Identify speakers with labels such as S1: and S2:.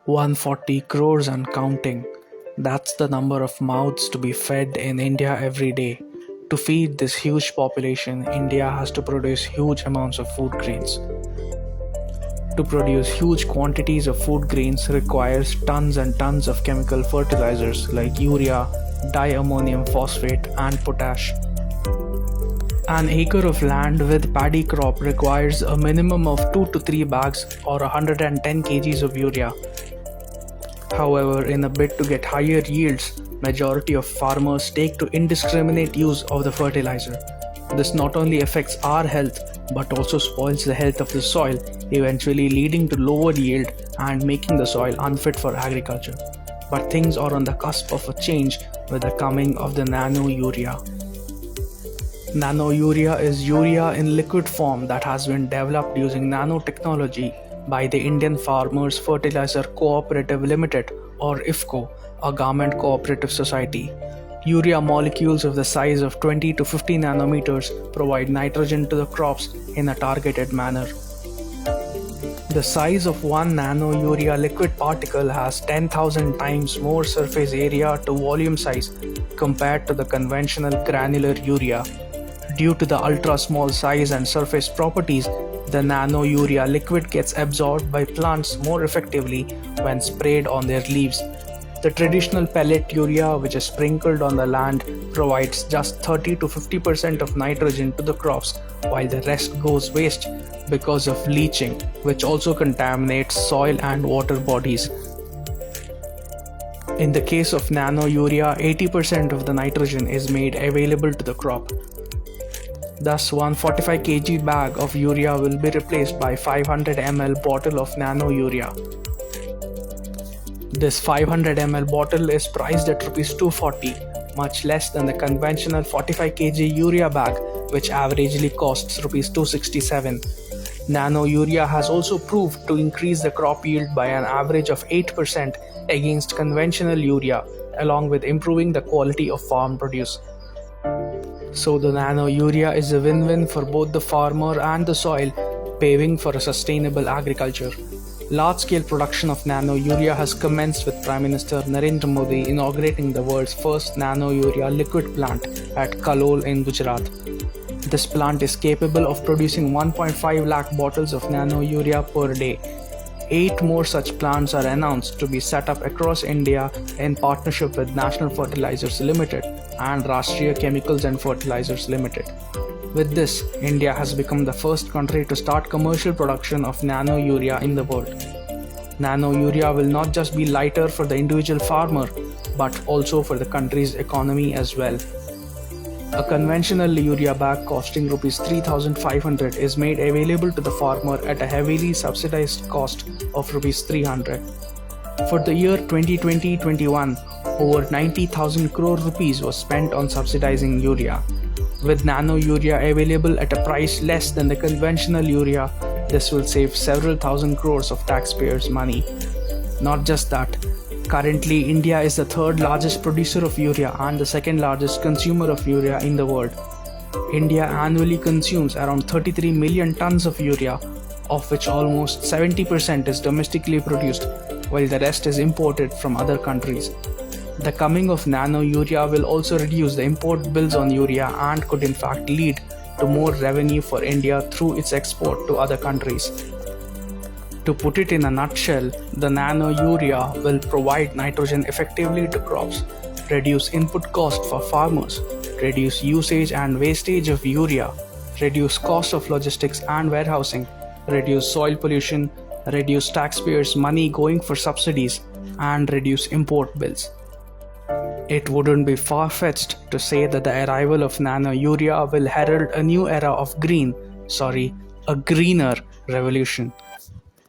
S1: 140 crores and counting. That's the number of mouths to be fed in India every day. To feed this huge population, India has to produce huge amounts of food grains. To produce huge quantities of food grains requires tons and tons of chemical fertilizers like urea, diammonium phosphate, and potash. An acre of land with paddy crop requires a minimum of 2 to 3 bags or 110 kgs of urea. However, in a bid to get higher yields, majority of farmers take to indiscriminate use of the fertilizer. This not only affects our health but also spoils the health of the soil, eventually leading to lower yield and making the soil unfit for agriculture. But things are on the cusp of a change with the coming of the nano-urea. Nano-urea is urea in liquid form that has been developed using nanotechnology by the Indian Farmers Fertilizer Cooperative Limited or IFCO, a government cooperative society. Urea molecules of the size of 20 to 50 nanometers provide nitrogen to the crops in a targeted manner. The size of one nano-urea liquid particle has 10,000 times more surface area to volume size compared to the conventional granular urea. Due to the ultra-small size and surface properties, the nano-urea liquid gets absorbed by plants more effectively when sprayed on their leaves. The traditional pellet urea, which is sprinkled on the land, provides just 30 to 50% of nitrogen to the crops, while the rest goes waste because of leaching, which also contaminates soil and water bodies. In the case of nano-urea, 80% of the nitrogen is made available to the crop. Thus, one 45 kg bag of urea will be replaced by 500 ml bottle of nano-urea. This 500 ml bottle is priced at Rs 240, much less than the conventional 45 kg urea bag, which averagely costs Rs 267. Nano-urea has also proved to increase the crop yield by an average of 8% against conventional urea, along with improving the quality of farm produce. So the nano-urea is a win-win for both the farmer and the soil, paving for a sustainable agriculture. Large-scale production of nano-urea has commenced with Prime Minister Narendra Modi inaugurating the world's first nano-urea liquid plant at Kalol in Gujarat. This plant is capable of producing 1.5 lakh bottles of nano-urea per day. 8 more such plants are announced to be set up across India in partnership with National Fertilizers Limited and Rashtriya Chemicals and Fertilizers Limited. With this, India has become the first country to start commercial production of nano-urea in the world. Nano-urea will not just be lighter for the individual farmer, but also for the country's economy as well. A conventional urea bag costing Rs 3,500 is made available to the farmer at a heavily subsidized cost of Rs 300. For the year 2020-21, over 90,000 crore rupees was spent on subsidizing urea. With nano-urea available at a price less than the conventional urea, this will save several thousand crores of taxpayers' money. Not just that, currently India is the third largest producer of urea and the second largest consumer of urea in the world. India annually consumes around 33 million tons of urea, of which almost 70% is domestically produced, while the rest is imported from other countries. The coming of nano-urea will also reduce the import bills on urea and could in fact lead to more revenue for India through its export to other countries. To put it in a nutshell, the nano-urea will provide nitrogen effectively to crops, reduce input cost for farmers, reduce usage and wastage of urea, reduce cost of logistics and warehousing, reduce soil pollution, reduce taxpayers' money going for subsidies, and reduce import bills. It wouldn't be far-fetched to say that the arrival of nano-urea will herald a new era of a greener revolution.